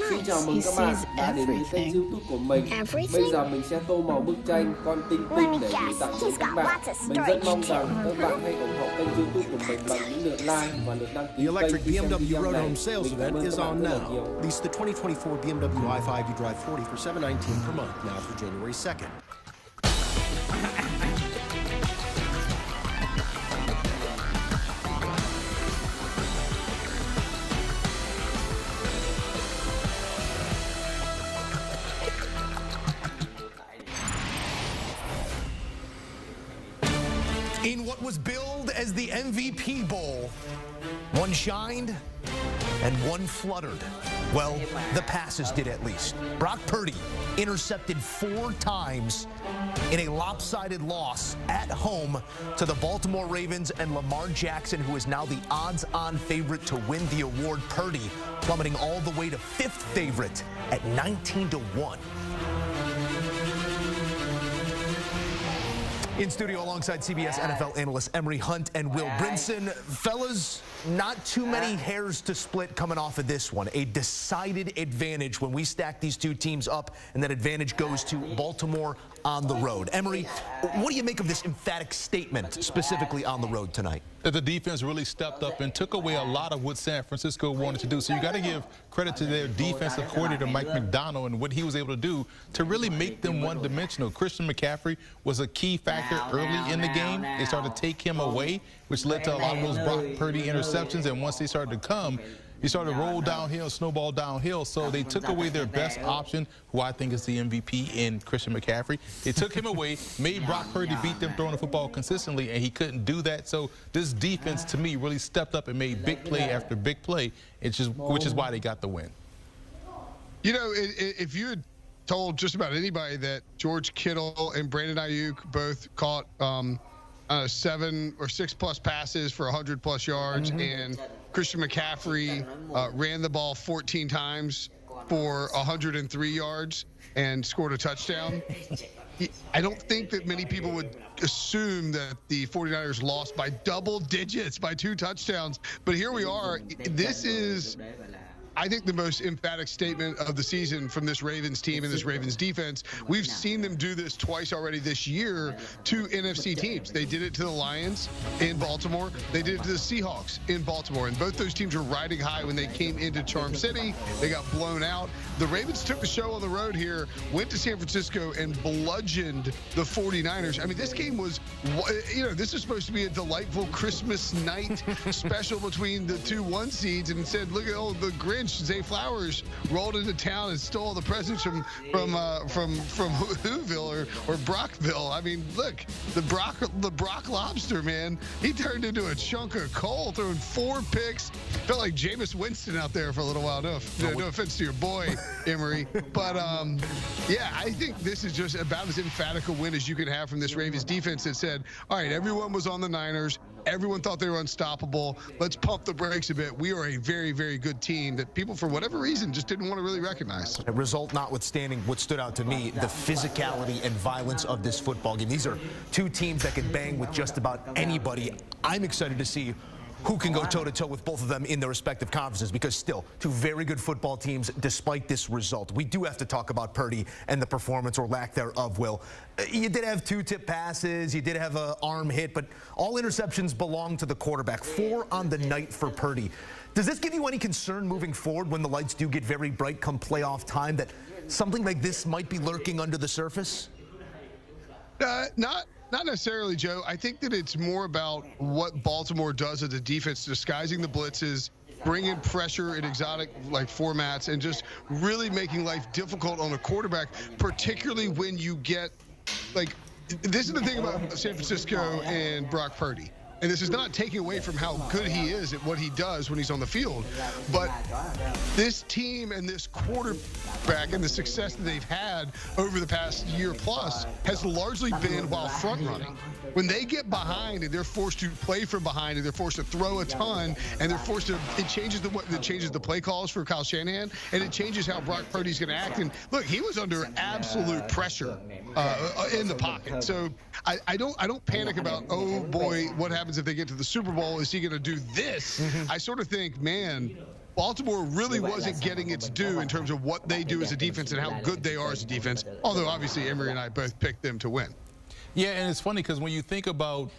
Xin chào mừng các bạn đã đến với kênh YouTube của mình. Bây giờ mình sẽ tô màu bức tranh con tinh tịn để gửi tặng đến các bạn. Mình rất mong rằng các bạn hãy ủng hộ kênh YouTube của mình bằng những lượt like và lượt đăng ký The electric kênh khi xem BMW video Road này. Home Sales Mình cảm event ơn is các bạn on rất là now. nhiều. Lease the 2024 BMW i5 you drive 40 for $719 per month now through January 2nd. In what was billed as the MVP Bowl, one shined and one fluttered. Well, the passes did at least. Brock Purdy intercepted 4 times in a lopsided loss at home to the Baltimore Ravens and Lamar Jackson, who is now the odds-on favorite to win the award. Purdy plummeting all the way to 5th favorite at 19-1. In studio alongside CBS NFL analysts Emery Hunt and Will Brinson. Fellas, not too many hairs to split coming off of this one. A decided advantage when we stack these two teams up, and that advantage goes to Baltimore on the road. Emery, what do you make of this emphatic statement specifically on the road tonight? The defense really stepped up and took away a lot of what San Francisco wanted to do. So you got to give credit to their defensive coordinator, Mike McDonald, and what he was able to do to really make them one-dimensional. Christian McCaffrey was a key factor early in the game. They started to take him away, which led to a lot of those Brock Purdy interceptions. And once they started to come, he started to roll downhill, snowball downhill. So they took away their best option, who I think is the MVP in Christian McCaffrey. They took him away, made Brock Purdy beat them throwing the football consistently, and he couldn't do that. So this defense, to me, really stepped up and made big play after big play, which is why they got the win. You know, if you had told just about anybody that George Kittle and Brandon Ayuk both caught 7 or 6 plus passes for 100 plus yards, and Christian McCaffrey ran the ball 14 times for 103 yards and scored a touchdown, I don't think that many people would assume that the 49ers lost by double digits, by 2 touchdowns. But here we are. This is, I think, the most emphatic statement of the season from this Ravens team and this Ravens defense. We've seen them do this twice already this year to NFC teams. They did it to the Lions in Baltimore. They did it to the Seahawks in Baltimore. And both those teams were riding high when they came into Charm City. They got blown out. The Ravens took the show on the road here, went to San Francisco, and bludgeoned the 49ers. I mean, this game was, you know, this is supposed to be a delightful Christmas night special between the 2 1 seeds. And instead, look at the Grinch. Zay Flowers rolled into town and stole the presents from Whoville or Brockville. I mean, look, the Brock Lobster, man, he turned into a chunk of coal, throwing 4 picks. Felt like Jameis Winston out there for a little while. No offense to your boy, Emery, but yeah, I think this is just about as emphatic a win as you could have from this Ravens defense that said, all right, everyone was on the Niners. Everyone thought they were unstoppable. Let's pump the brakes a bit. We are a very, very good team that people, for whatever reason, just didn't want to really recognize. A result notwithstanding, what stood out to me, the physicality and violence of this football game. These are 2 teams that can bang with just about anybody. I'm excited to see who can go toe-to-toe with both of them in their respective conferences, because still 2 very good football teams despite this result. We do have to talk about Purdy and the performance or lack thereof, Will. You did have 2 tip passes, you did have an arm hit, but all interceptions belong to the quarterback. 4 on the night for Purdy. Does this give you any concern moving forward when the lights do get very bright come playoff time, that something like this might be lurking under the surface? Not necessarily, Joe. I think that it's more about what Baltimore does as a defense, disguising the blitzes, bringing pressure in exotic formats, and just really making life difficult on a quarterback, particularly when you get this is the thing about San Francisco and Brock Purdy. And this is not taking away from how good he is at what he does when he's on the field. But this team and this quarterback and the success that they've had over the past year plus has largely been while front running. When they get behind and they're forced to play from behind and they're forced to throw a ton and they're forced to, it changes the play calls for Kyle Shanahan, and it changes how Brock Purdy's going to act. And look, he was under absolute pressure in the pocket. So I don't panic about, oh boy, what happens if they get to the Super Bowl? Is he going to do this? I sort of think, man, Baltimore really wasn't getting its due in terms of what they do as a defense and how good they are as a defense, although obviously Emory and I both picked them to win. Yeah, and it's funny because when you think about